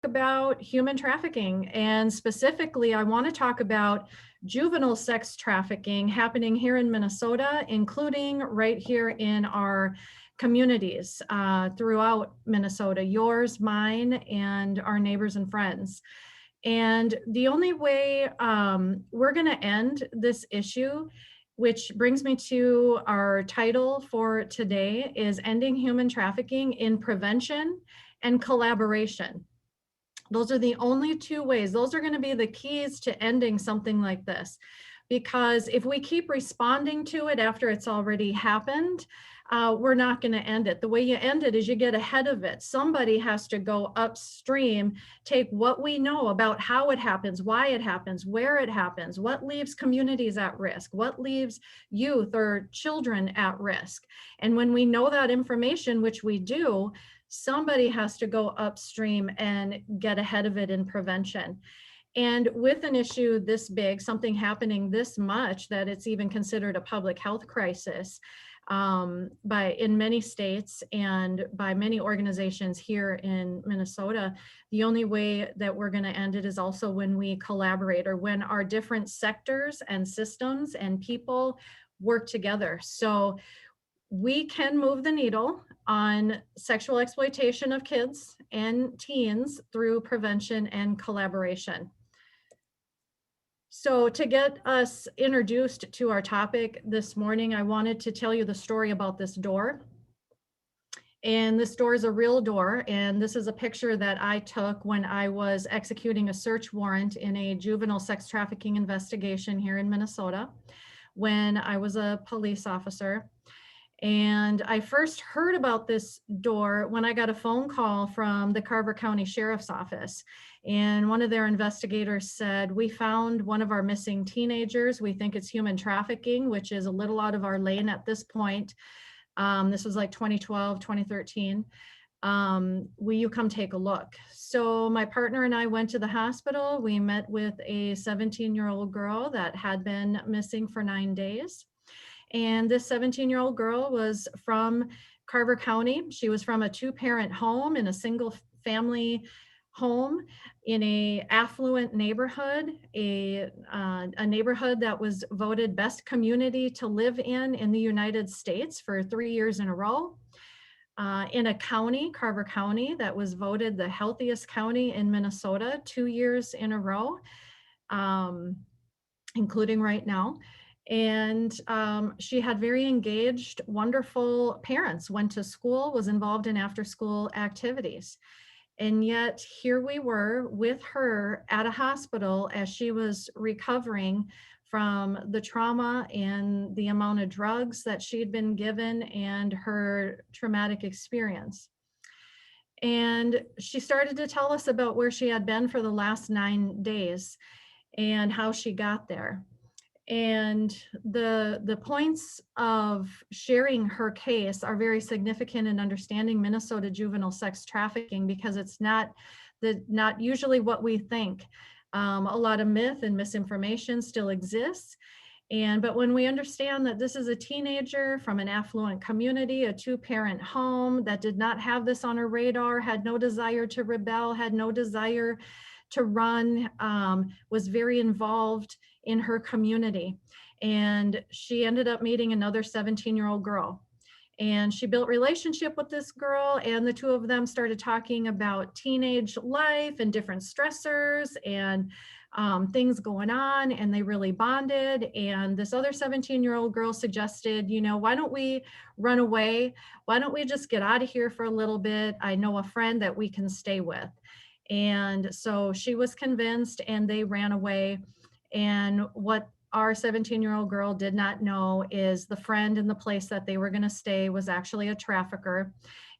About human trafficking, and specifically I want to talk about juvenile sex trafficking happening here in Minnesota, including right here in our communities throughout Minnesota, yours, mine, and our neighbors and friends. And the only way we're going to end this issue, which brings me to our title for today, is Ending Human Trafficking in Prevention and Collaboration. Those are the only two ways. Those are going to be the keys to ending something like this. Because if we keep responding to it after it's already happened, we're not going to end it. The way you end it is you get ahead of it. Somebody has to go upstream, take what we know about how it happens, why it happens, where it happens, what leaves communities at risk, what leaves youth or children at risk. And when we know that information, which we do, somebody has to go upstream and get ahead of it in prevention. And with an issue this big, something happening this much that it's even considered a public health crisis in many states and by many organizations here in Minnesota, the only way that we're going to end it is also when we collaborate, or when our different sectors and systems and people work together. So we can move the needle on sexual exploitation of kids and teens through prevention and collaboration. So to get us introduced to our topic this morning, I wanted to tell you the story about this door. And this door is a real door. And this is a picture that I took when I was executing a search warrant in a juvenile sex trafficking investigation here in Minnesota when I was a police officer. And I first heard about this door when I got a phone call from the Carver County Sheriff's Office. And one of their investigators said, "We found one of our missing teenagers. We think it's human trafficking," which is a little out of our lane at this point. This was like 2012, 2013. Will you come take a look? So my partner and I went to the hospital. We met with a 17-year-old girl that had been missing for 9 days. And this 17-year-old girl was from Carver County. She was from a 2-parent home in a single family home in a affluent neighborhood, a neighborhood that was voted best community to live in the United States for 3 years in a row. In a county, Carver County, that was voted the healthiest county in Minnesota 2 years in a row, including right now. And she had very engaged, wonderful parents, went to school, was involved in after-school activities. And yet here we were with her at a hospital as she was recovering from the trauma and the amount of drugs that she'd been given and her traumatic experience. And she started to tell us about where she had been for the last 9 days and how she got there. And the points of sharing her case are very significant in understanding Minnesota juvenile sex trafficking, because it's not usually what we think. A lot of myth and misinformation still exists. But when we understand that this is a teenager from an affluent community, a 2-parent home that did not have this on her radar, had no desire to rebel, had no desire to run, was very involved in her community. And she ended up meeting another 17-year-old girl. And she built relationship with this girl, and the two of them started talking about teenage life and different stressors and things going on, and they really bonded. And this other 17-year-old girl suggested, why don't we run away? Why don't we just get out of here for a little bit? I know a friend that we can stay with. And so she was convinced, and they ran away. And what our 17-year-old girl did not know is the friend in the place that they were going to stay was actually a trafficker.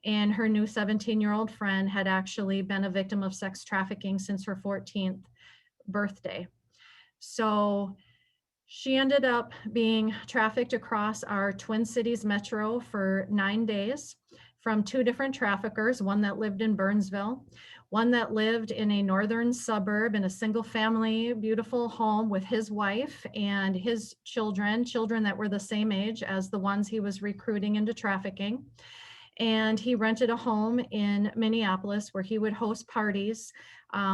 And her new 17-year-old friend had actually been a victim of sex trafficking since her 14th birthday. So she ended up being trafficked across our Twin Cities metro for 9 days from 2 different traffickers, one that lived in Burnsville, one that lived in a northern suburb in a single family, beautiful home with his wife and his children that were the same age as the ones he was recruiting into trafficking. and he rented a home in Minneapolis where he would host parties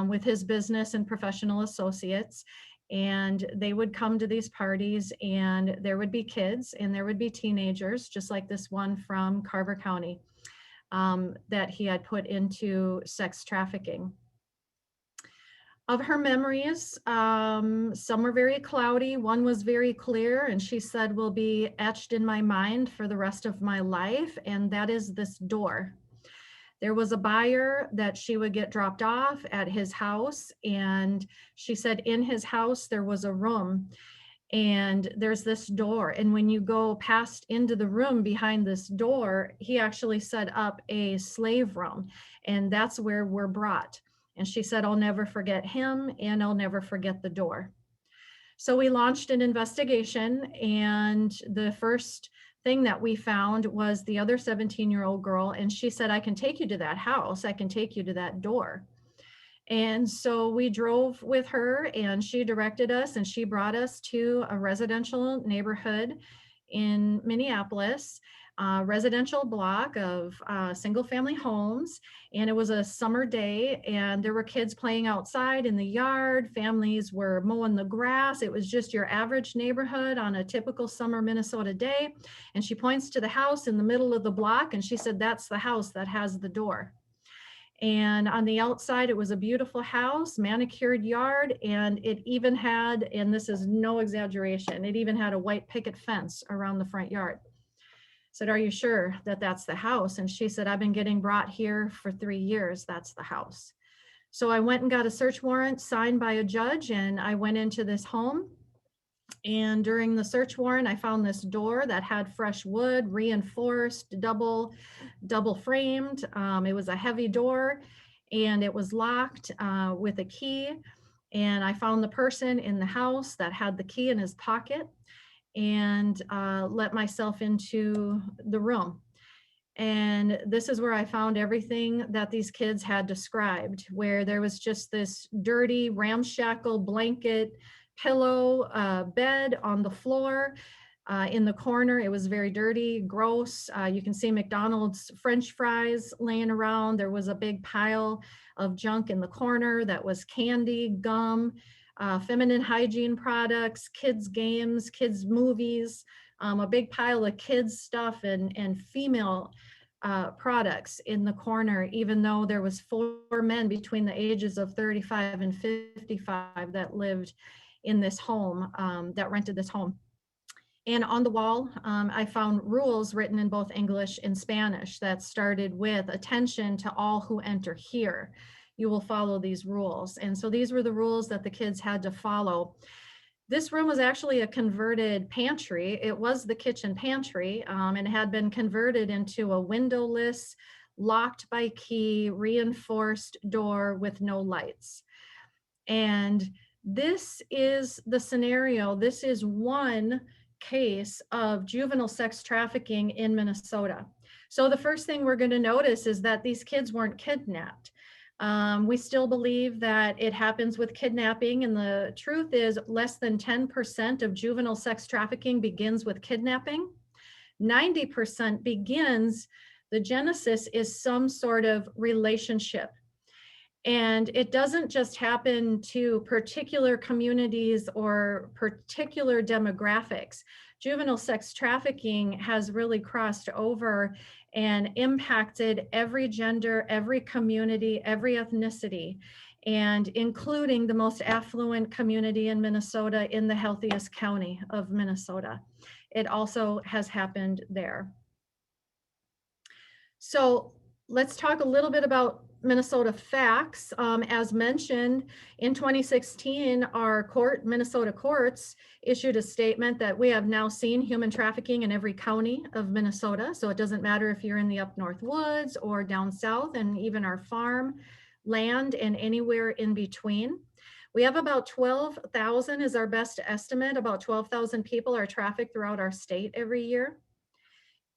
with his business and professional associates. And they would come to these parties, and there would be kids and there would be teenagers, just like this one from Carver County that he had put into sex trafficking. Of her memories, some were very cloudy, one was very clear, and she said will be etched in my mind for the rest of my life, and that is this door. There was a buyer that she would get dropped off at his house, and she said in his house there was a room, and there's this door, and when you go past into the room behind this door, he actually set up a slave room, and that's where we're brought. And she said, I'll never forget him, and I'll never forget the door. So we launched an investigation, and the first thing that we found was the other 17-year-old girl, and she said, I can take you to that house, I can take you to that door. And so we drove with her, and she directed us, and she brought us to a residential neighborhood in Minneapolis, a residential block of single family homes. And it was a summer day, and there were kids playing outside in the yard. Families were mowing the grass. It was just your average neighborhood on a typical summer Minnesota day. And she points to the house in the middle of the block, and she said, that's the house that has the door. And on the outside, it was a beautiful house, manicured yard, and it even had, and this is no exaggeration, it even had a white picket fence around the front yard. I said, are you sure that that's the house? And she said, I've been getting brought here for 3 years. That's the house. So I went and got a search warrant signed by a judge, and I went into this home. And during the search warrant, I found this door that had fresh wood, reinforced, double framed. It was a heavy door, and it was locked with a key. And I found the person in the house that had the key in his pocket, and let myself into the room. And this is where I found everything that these kids had described, where there was just this dirty, ramshackle blanket, pillow, bed on the floor. In the corner, it was very dirty, gross. You can see McDonald's French fries laying around. There was a big pile of junk in the corner that was candy, gum, feminine hygiene products, kids' games, kids' movies, a big pile of kids' stuff and female products in the corner, even though there was 4 men between the ages of 35 and 55 that lived in this home, that rented this home. And on the wall, I found rules written in both English and Spanish that started with attention to all who enter here. You will follow these rules. And so these were the rules that the kids had to follow. This room was actually a converted pantry. It was the kitchen pantry, and had been converted into a windowless, locked by key, reinforced door with no lights. And this is the scenario. This is one case of juvenile sex trafficking in Minnesota. So the first thing we're going to notice is that these kids weren't kidnapped. We still believe that it happens with kidnapping, and the truth is less than 10% of juvenile sex trafficking begins with kidnapping. 90% begins, the genesis is some sort of relationship. And it doesn't just happen to particular communities or particular demographics. Juvenile sex trafficking has really crossed over and impacted every gender, every community, every ethnicity, and including the most affluent community in Minnesota, in the healthiest county of Minnesota. It also has happened there. So let's talk a little bit about Minnesota facts. As mentioned, in 2016, our Minnesota courts issued a statement that we have now seen human trafficking in every county of Minnesota. So it doesn't matter if you're in the up north woods or down south, and even our farm land and anywhere in between. We have about 12,000 is our best estimate. About 12,000 people are trafficked throughout our state every year.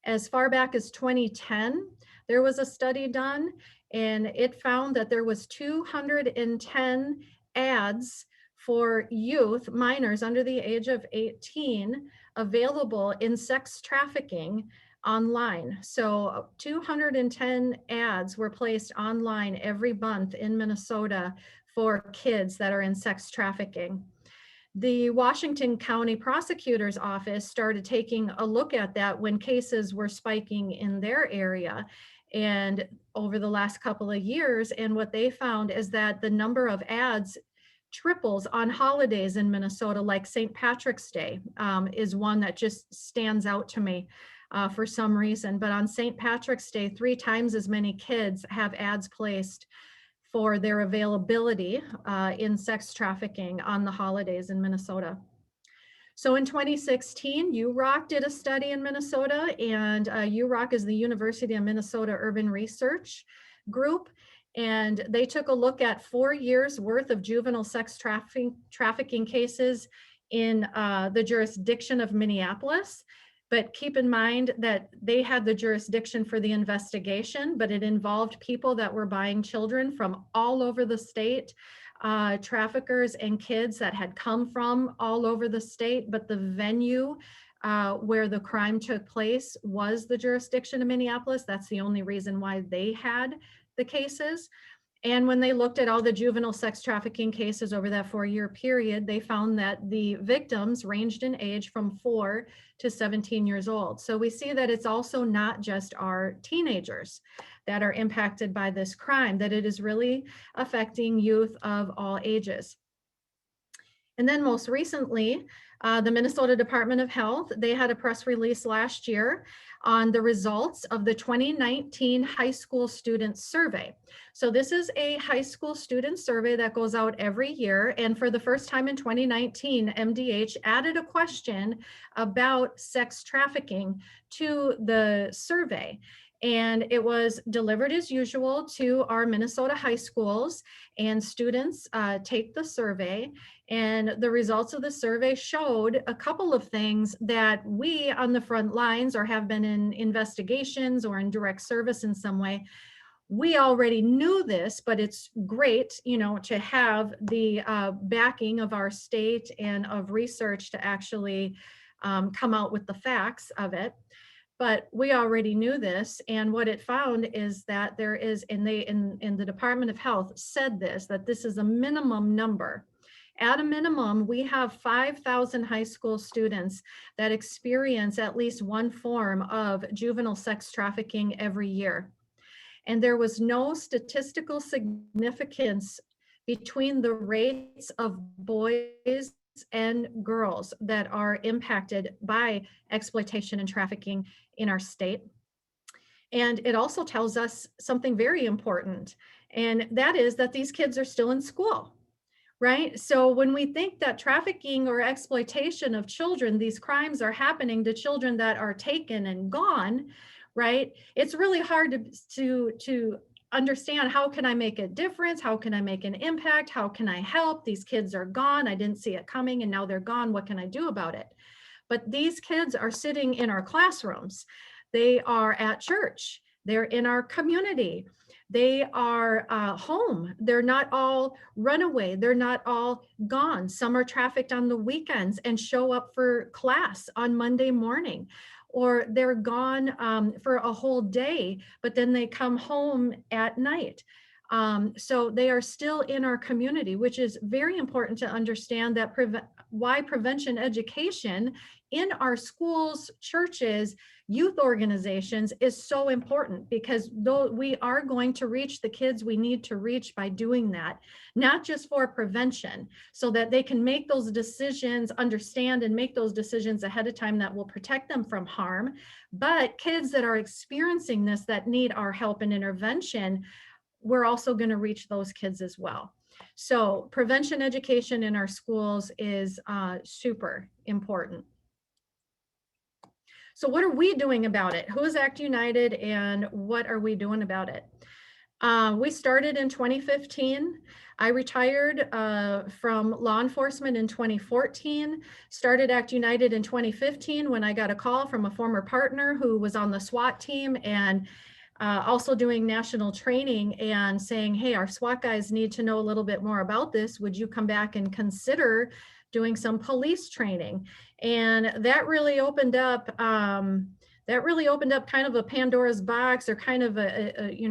As far back as 2010, there was a study done, and it found that there was 210 ads for youth, minors under the age of 18, available in sex trafficking online. So 210 ads were placed online every month in Minnesota for kids that are in sex trafficking. The Washington County Prosecutor's Office started taking a look at that when cases were spiking in their area and over the last couple of years. And what they found is that the number of ads triples on holidays in Minnesota, like St. Patrick's Day is one that just stands out to me for some reason. But on St. Patrick's Day, 3 times as many kids have ads placed for their availability in sex trafficking on the holidays in Minnesota. So in 2016, UROC did a study in Minnesota, and UROC is the University of Minnesota Urban Research Group. And they took a look at 4 years worth of juvenile sex trafficking cases in the jurisdiction of Minneapolis. But keep in mind that they had the jurisdiction for the investigation, but it involved people that were buying children from all over the state, traffickers and kids that had come from all over the state, but the venue where the crime took place was the jurisdiction of Minneapolis. That's the only reason why they had the cases. And when they looked at all the juvenile sex trafficking cases over that 4-year period, they found that the victims ranged in age from 4 to 17 years old. So we see that it's also not just our teenagers that are impacted by this crime, that it is really affecting youth of all ages. And then most recently, the Minnesota Department of Health, they had a press release last year on the results of the 2019 high school student survey. So this is a high school student survey that goes out every year. And for the first time in 2019, MDH added a question about sex trafficking to the survey. And it was delivered as usual to our Minnesota high schools, and students take the survey. And the results of the survey showed a couple of things that we on the front lines, or have been in investigations or in direct service in some way, we already knew this, but it's great, to have the backing of our state and of research to actually come out with the facts of it. But we already knew this, and what it found is that there is, and they in the Department of Health said this, that this is a minimum number. At a minimum, we have 5,000 high school students that experience at least one form of juvenile sex trafficking every year. And there was no statistical significance between the rates of boys and girls that are impacted by exploitation and trafficking in our state. And it also tells us something very important, and that is that these kids are still in school, right? So when we think that trafficking or exploitation of children, these crimes are happening to children that are taken and gone, right? It's really hard to understand, how can I make a difference? How can I make an impact? How can I help? These kids are gone. I didn't see it coming, and now they're gone. What can I do about it? But these kids are sitting in our classrooms. They are at church. They're in our community. They are home. They're not all runaway. They're not all gone. Some are trafficked on the weekends and show up for class on Monday morning, or they're gone for a whole day, but then they come home at night. So they are still in our community, which is very important to understand, that why prevention education in our schools, churches, youth organizations is so important, because though we are going to reach the kids we need to reach by doing that, not just for prevention, so that they can make those decisions, understand and make those decisions ahead of time that will protect them from harm, but kids that are experiencing this, that need our help and intervention, we're also going to reach those kids as well. So prevention education in our schools is super important. So what are we doing about it? Who is ACT United, and what are we doing about it? We started in 2015. I retired from law enforcement in 2014, started ACT United in 2015 when I got a call from a former partner who was on the SWAT team and also doing national training, and saying, hey, our SWAT guys need to know a little bit more about this. Would you come back and consider doing some police training? And that really opened up that really opened up kind of a Pandora's box, or kind of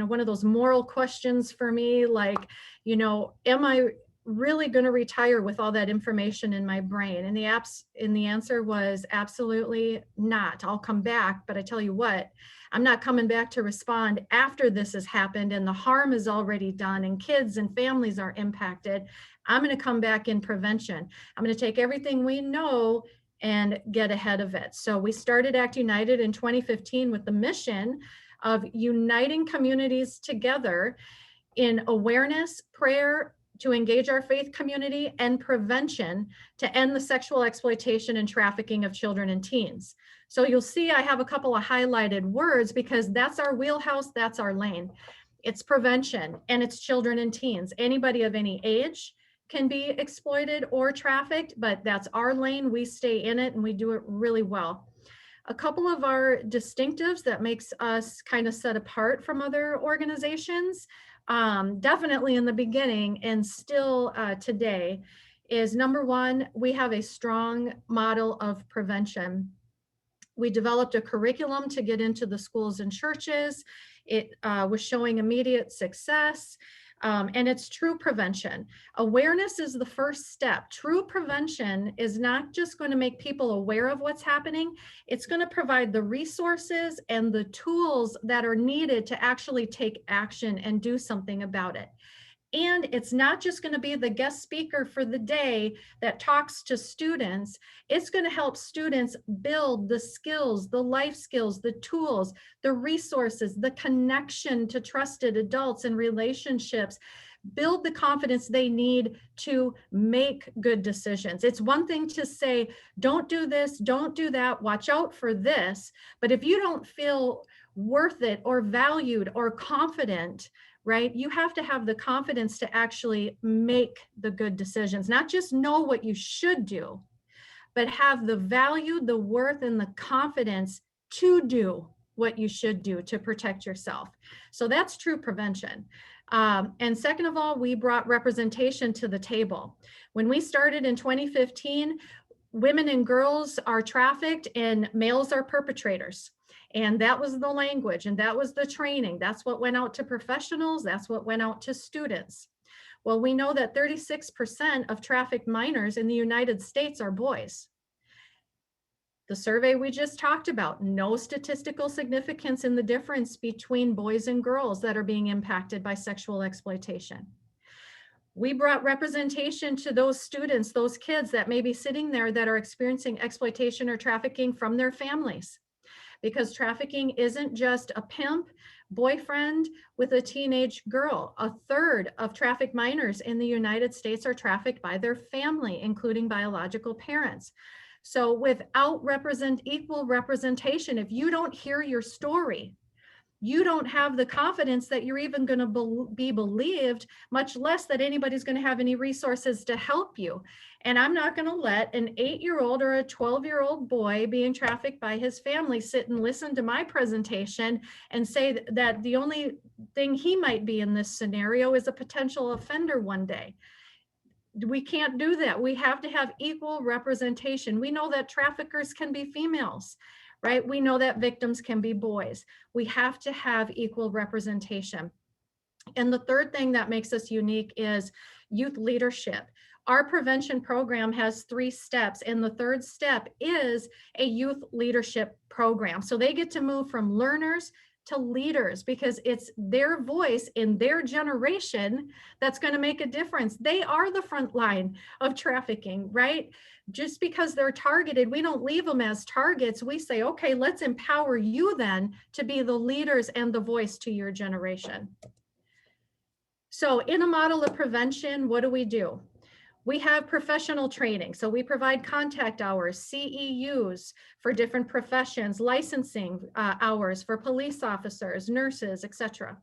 one of those moral questions for me, like, am I really going to retire with all that information in my brain? And the answer was absolutely not. I'll come back, but I tell you what, I'm not coming back to respond after this has happened and the harm is already done and kids and families are impacted. I'm going to come back in prevention. I'm going to take everything we know and get ahead of it. So we started Act United in 2015 with the mission of uniting communities together in awareness, prayer, to engage our faith community, and prevention to end the sexual exploitation and trafficking of children and teens. So you'll see I have a couple of highlighted words because that's our wheelhouse, that's our lane. It's prevention and it's children and teens. Anybody of any age can be exploited or trafficked, but that's our lane. We stay in it and we do it really well. A couple of our distinctives that makes us kind of set apart from other organizations, definitely in the beginning and still today, is number one, we have a strong model of prevention. We developed a curriculum to get into the schools and churches. It was showing immediate success. And it's true prevention. Awareness is the first step. True prevention is not just going to make people aware of what's happening. It's going to provide the resources and the tools that are needed to actually take action and do something about it. And it's not just going to be the guest speaker for the day that talks to students. It's going to help students build the skills, the life skills, the tools, the resources, the connection to trusted adults and relationships, build the confidence they need to make good decisions. It's one thing to say, don't do this, don't do that, watch out for this. But if you don't feel worth it or valued or confident, right? You have to have the confidence to actually make the good decisions, not just know what you should do, but have the value, the worth, and the confidence to do what you should do to protect yourself. So that's true prevention. And second of all, we brought representation to the table. When we started in 2015, women and girls are trafficked and males are perpetrators. And that was the language and that was the training. That's what went out to professionals. That's what went out to students. Well, we know that 36% of trafficked minors in the United States are boys. The survey we just talked about, no statistical significance in the difference between boys and girls that are being impacted by sexual exploitation. We brought representation to those students, those kids that may be sitting there that are experiencing exploitation or trafficking from their families. Because trafficking isn't just a pimp boyfriend with a teenage girl. A third of trafficked minors in the United States are trafficked by their family, including biological parents. So without equal representation, if you don't hear your story, you don't have the confidence that you're even going to be believed, much less that anybody's going to have any resources to help you. And I'm not going to let an 8-year-old or a 12-year-old boy being trafficked by his family sit and listen to my presentation and say that the only thing he might be in this scenario is a potential offender one day. We can't do that. We have to have equal representation. We know that traffickers can be females, right? We know that victims can be boys. We have to have equal representation. And the third thing that makes us unique is youth leadership. Our prevention program has 3 steps, and the third step is a youth leadership program. So they get to move from learners to leaders because it's their voice in their generation that's going to make a difference. They are the front line of trafficking, right? Just because they're targeted, we don't leave them as targets. We say, okay, let's empower you then to be the leaders and the voice to your generation. So in a model of prevention, what do? We have professional training. So we provide contact hours, CEUs for different professions, licensing hours for police officers, nurses, etc.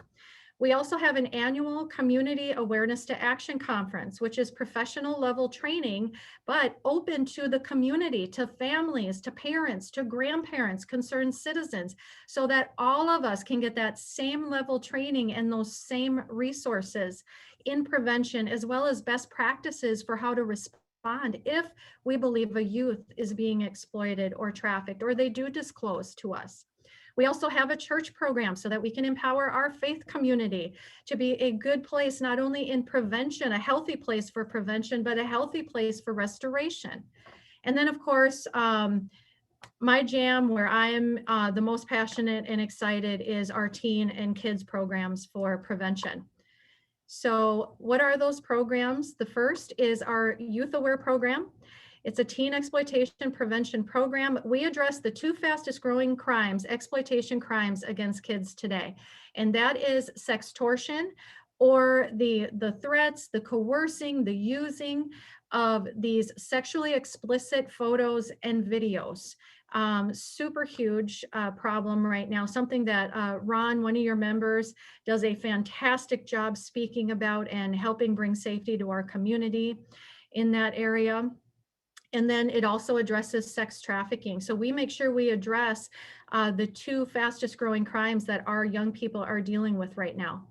We also have an annual Community Awareness to Action Conference, which is professional level training, but open to the community, to families, to parents, to grandparents, concerned citizens, so that all of us can get that same level training and those same resources in prevention, as well as best practices for how to respond if we believe a youth is being exploited or trafficked, or they do disclose to us. We also have a church program so that we can empower our faith community to be a good place, not only in prevention, a healthy place for prevention, but a healthy place for restoration. And then, of course, my jam, where I'm the most passionate and excited, is our teen and kids programs for prevention. So what are those programs? The first is our Youth Aware program. It's a teen exploitation prevention program. We address the two fastest growing crimes, exploitation crimes against kids today. And that is sextortion, or the threats, the coercing, the using of these sexually explicit photos and videos. Super huge problem right now, something that Ron, one of your members, does a fantastic job speaking about and helping bring safety to our community in that area. And then it also addresses sex trafficking. So we make sure we address the two fastest growing crimes that our young people are dealing with right now.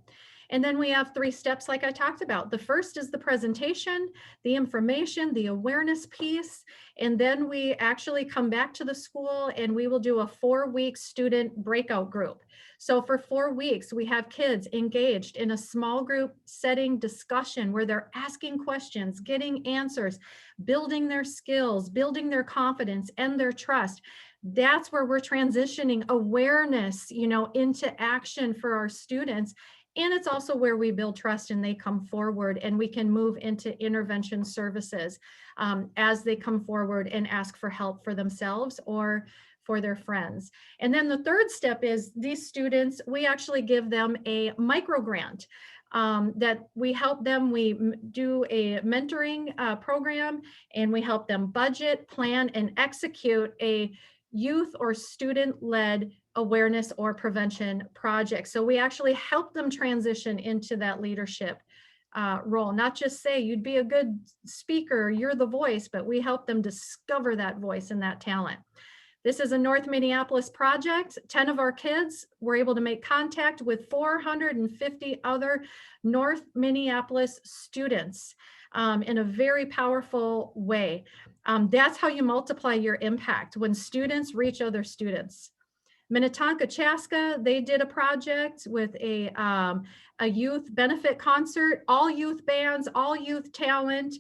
And then we have 3 steps like I talked about. The first is the presentation, the information, the awareness piece. And then we actually come back to the school and we will do a 4-week student breakout group. So for 4 weeks, we have kids engaged in a small group setting discussion where they're asking questions, getting answers, building their skills, building their confidence and their trust. That's where we're transitioning awareness, into action for our students. And it's also where we build trust and they come forward and we can move into intervention services as they come forward and ask for help for themselves or for their friends. And then the 3rd step is these students, we actually give them a micro grant that we help them. We do a mentoring program and we help them budget, plan, and execute a youth or student-led awareness or prevention project. So we actually help them transition into that leadership role, not just say you'd be a good speaker, you're the voice, but we help them discover that voice and that talent. This is a North Minneapolis project. 10 of our kids were able to make contact with 450 other North Minneapolis students in a very powerful way. That's how you multiply your impact, when students reach other students. Minnetonka Chaska, they did a project with a youth benefit concert, all youth bands, all youth talent,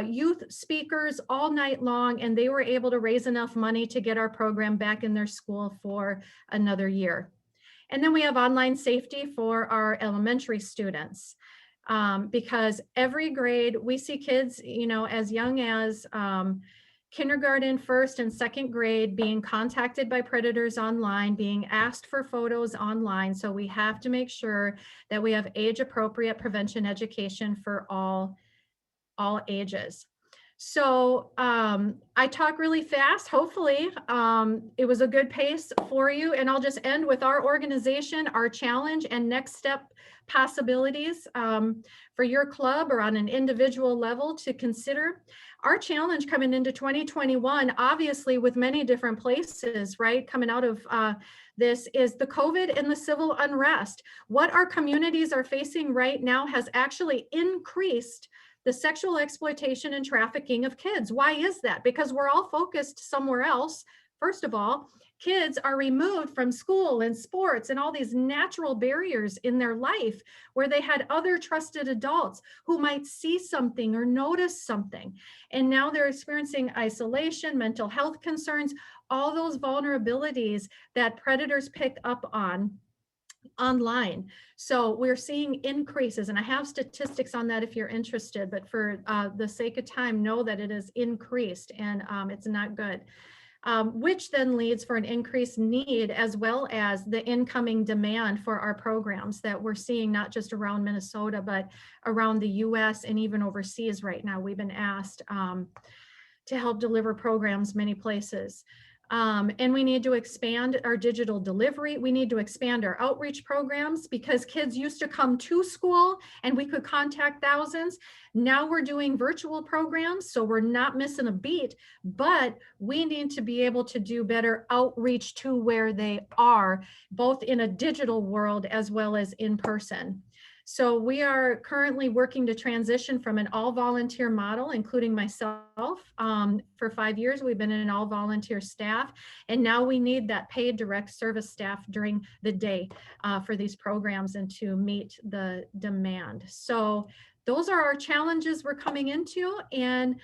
youth speakers all night long, and they were able to raise enough money to get our program back in their school for another year. And then we have online safety for our elementary students. Because every grade, we see kids, as young as kindergarten, 1st and 2nd grade, being contacted by predators online, being asked for photos online. So we have to make sure that we have age-appropriate prevention education for all ages. So I talk really fast. Hopefully it was a good pace for you. And I'll just end with our organization, our challenge and next step possibilities for your club or on an individual level to consider. Our challenge coming into 2021, obviously with many different places, right, coming out of this, is the COVID and the civil unrest. What our communities are facing right now has actually increased the sexual exploitation and trafficking of kids. Why is that? Because we're all focused somewhere else. First of all, kids are removed from school and sports and all these natural barriers in their life where they had other trusted adults who might see something or notice something. And now they're experiencing isolation, mental health concerns, all those vulnerabilities that predators pick up on online. So we're seeing increases, and I have statistics on that if you're interested, but for the sake of time, know that it is increased and it's not good. Which then leads for an increased need as well as the incoming demand for our programs that we're seeing not just around Minnesota, but around the US and even overseas right now. We've been asked to help deliver programs many places. And we need to expand our digital delivery. We need to expand our outreach programs because kids used to come to school and we could contact thousands. Now we're doing virtual programs, so we're not missing a beat, but we need to be able to do better outreach to where they are, both in a digital world as well as in person. So we are currently working to transition from an all-volunteer model, including myself. For 5 years, we've been an all-volunteer staff, and now we need that paid direct service staff during the day for these programs and to meet the demand. So those are our challenges we're coming into, and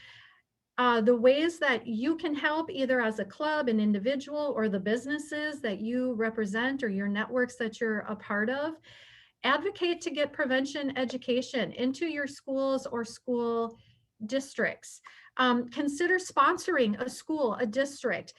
the ways that you can help, either as a club, an individual, or the businesses that you represent or your networks that you're a part of. Advocate to get prevention education into your schools or school districts. Consider sponsoring a school, a district.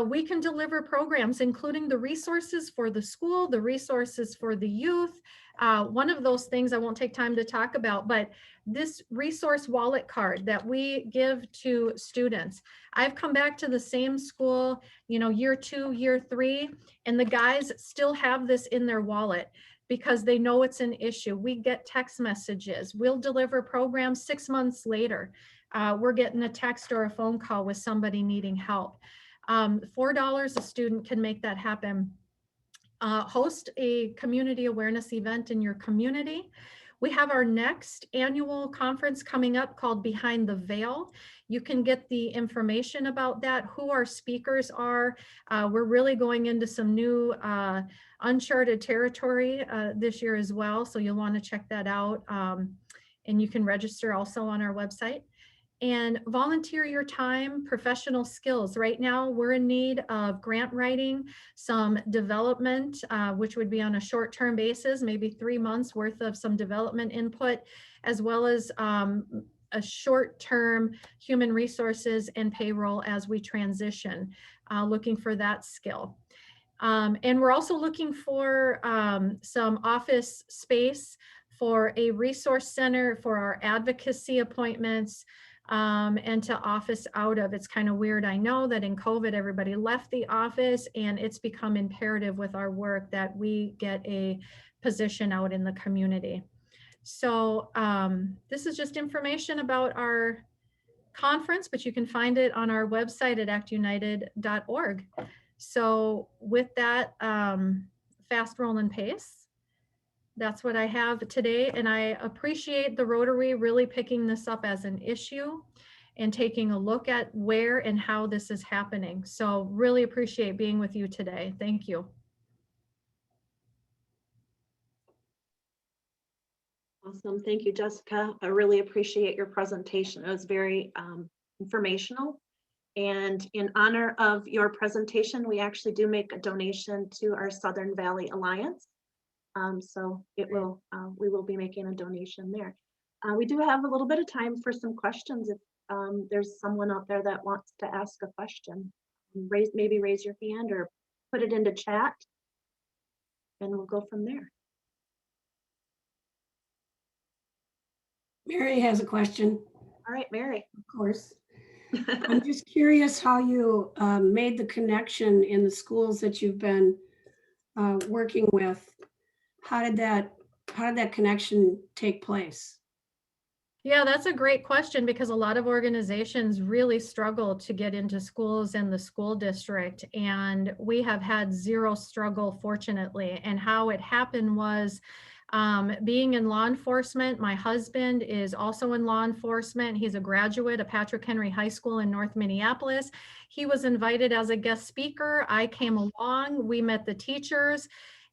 We can deliver programs, including the resources for the school, the resources for the youth. One of those things I won't take time to talk about, but this resource wallet card that we give to students. I've come back to the same school, year 2, year 3, and the guys still have this in their wallet because they know it's an issue. We get text messages. We'll deliver programs 6 months later. We're getting a text or a phone call with somebody needing help. $4 a student can make that happen. Host a community awareness event in your community. We have our next annual conference coming up called Behind the Veil. You can get the information about that, who our speakers are. We're really going into some new uncharted territory this year as well, so you'll want to check that out. And you can register also on our website. And volunteer your time, professional skills. Right now, we're in need of grant writing, some development, which would be on a short-term basis, maybe 3 months worth of some development input, as well as a short-term human resources and payroll as we transition, looking for that skill. And we're also looking for some office space for a resource center for our advocacy appointments, and to office out of. It's kind of weird. I know that in COVID, everybody left the office, and it's become imperative with our work that we get a position out in the community. So this is just information about our conference, but you can find it on our website at actunited.org. So with that fast rolling pace, that's what I have today. And I appreciate the Rotary really picking this up as an issue and taking a look at where and how this is happening. So really appreciate being with you today. Thank you. Awesome. Thank you, Jessica. I really appreciate your presentation. It was very informational. And in honor of your presentation, we actually do make a donation to our Southern Valley Alliance. So we will be making a donation there. We do have a little bit of time for some questions. If there's someone out there that wants to ask a question, maybe raise your hand or put it into chat, and we'll go from there. Mary has a question. All right, Mary. Of course. I'm just curious how you made the connection in the schools that you've been working with. How did that connection take place? Yeah, that's a great question, because a lot of organizations really struggle to get into schools in the school district, and we have had zero struggle, fortunately. And how it happened was being in law enforcement. My husband is also in law enforcement. He's a graduate of Patrick Henry High School in North Minneapolis. He was invited as a guest speaker. I came along. We met the teachers,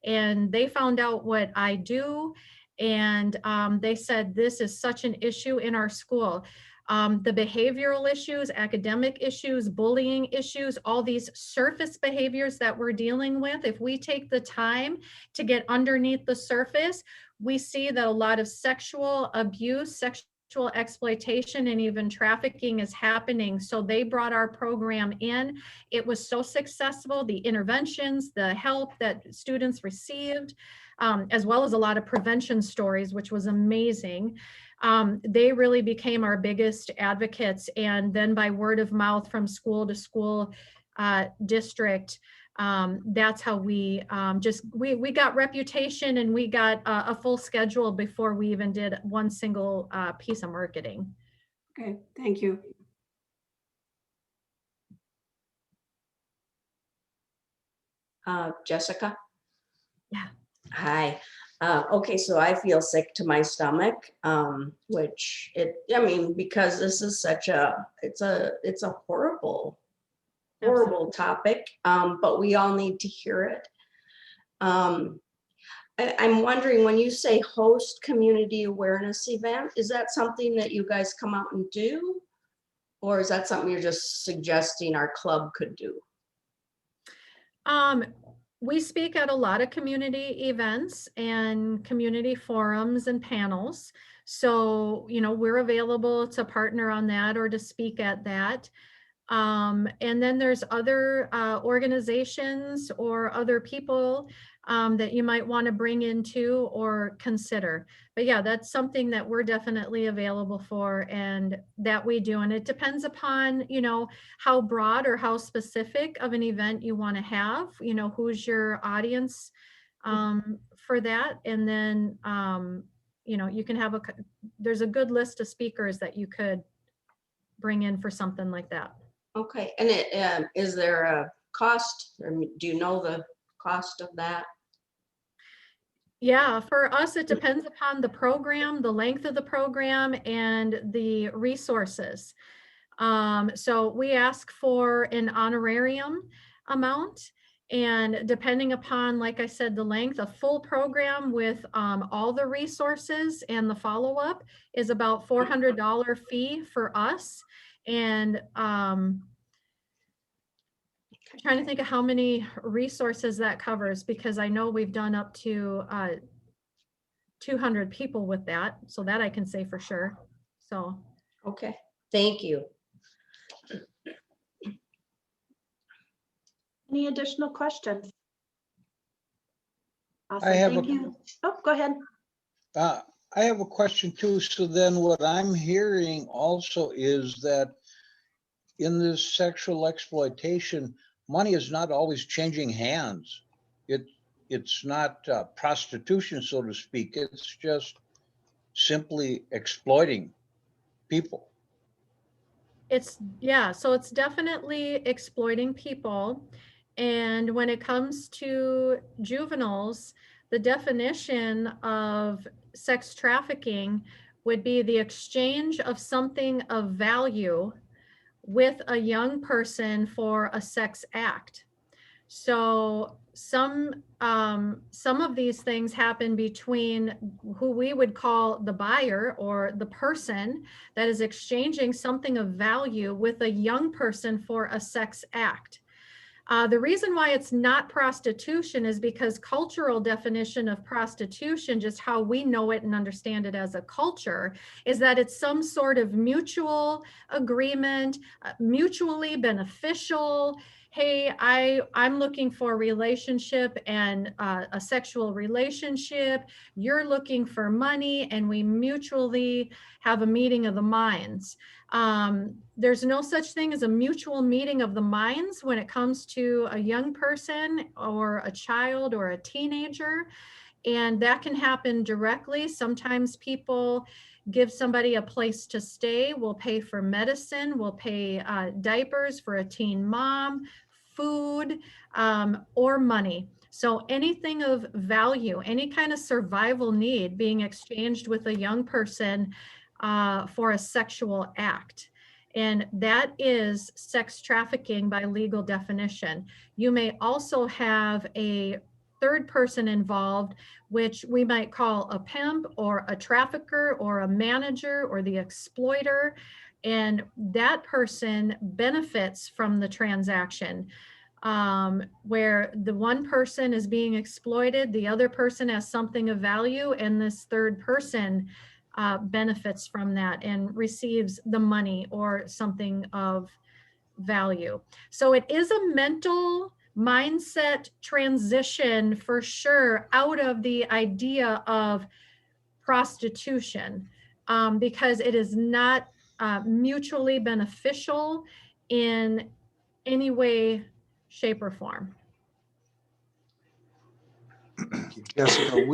and they found out what I do. And they said, this is such an issue in our school. The behavioral issues, academic issues, bullying issues, all these surface behaviors that we're dealing with, if we take the time to get underneath the surface, we see that a lot of sexual abuse, sexual exploitation, and even trafficking is happening. So they brought our program in. It was so successful. The interventions, the help that students received, as well as a lot of prevention stories, which was amazing. They really became our biggest advocates. And then by word of mouth from school to school, district, that's how we we got reputation, and we got a full schedule before we even did one single piece of marketing. Okay, thank you. Jessica? Yeah. Hi. Okay, so I feel sick to my stomach, I mean, because this is such it's a horrible topic, but we all need to hear it. I'm wondering, when you say host community awareness event, is that something that you guys come out and do? Or is that something you're just suggesting our club could do? We speak at a lot of community events and community forums and panels. So, we're available to partner on that or to speak at that. And then there's other organizations or other people that you might want to bring into or consider. But yeah, that's something that we're definitely available for and that we do. And it depends upon, how broad or how specific of an event you want to have, who's your audience for that. And then, you can have there's a good list of speakers that you could bring in for something like that. Okay, and is there a cost, or do you know the cost of that? Yeah, for us, it depends upon the program, the length of the program, and the resources. So we ask for an honorarium amount, and depending upon, like I said, the length, a full program with all the resources and the follow-up is about $400 fee for us. And I'm trying to think of how many resources that covers, because I know we've done up to 200 people with that. So that I can say for sure. So. Okay, thank you. Any additional questions? Awesome, I have thank you. Oh, go ahead. I have a question too. So then what I'm hearing also is that in this sexual exploitation, money is not always changing hands. It's not prostitution, so to speak. It's just simply exploiting people. So it's definitely exploiting people. And when it comes to juveniles, the definition of sex trafficking would be the exchange of something of value with a young person for a sex act. So some of these things happen between who we would call the buyer or the person that is exchanging something of value with a young person for a sex act. The reason why it's not prostitution is because cultural definition of prostitution, just how we know it and understand it as a culture, is that it's some sort of mutual agreement, mutually beneficial. Hey, I'm looking for a relationship and a sexual relationship. You're looking for money, and we mutually have a meeting of the minds. There's no such thing as a mutual meeting of the minds when it comes to a young person or a child or a teenager. And that can happen directly. Sometimes people give somebody a place to stay. We'll pay for medicine. We'll pay diapers for a teen mom, food, or money. So anything of value, any kind of survival need being exchanged with a young person for a sexual act. And that is sex trafficking by legal definition. You may also have a third person involved, which we might call a pimp or a trafficker or a manager or the exploiter. And that person benefits from the transaction, where the one person is being exploited, the other person has something of value, and this third person benefits from that and receives the money or something of value. So it is a mental mindset transition for sure out of the idea of prostitution, because it is not mutually beneficial in any way, shape, or form. Jessica,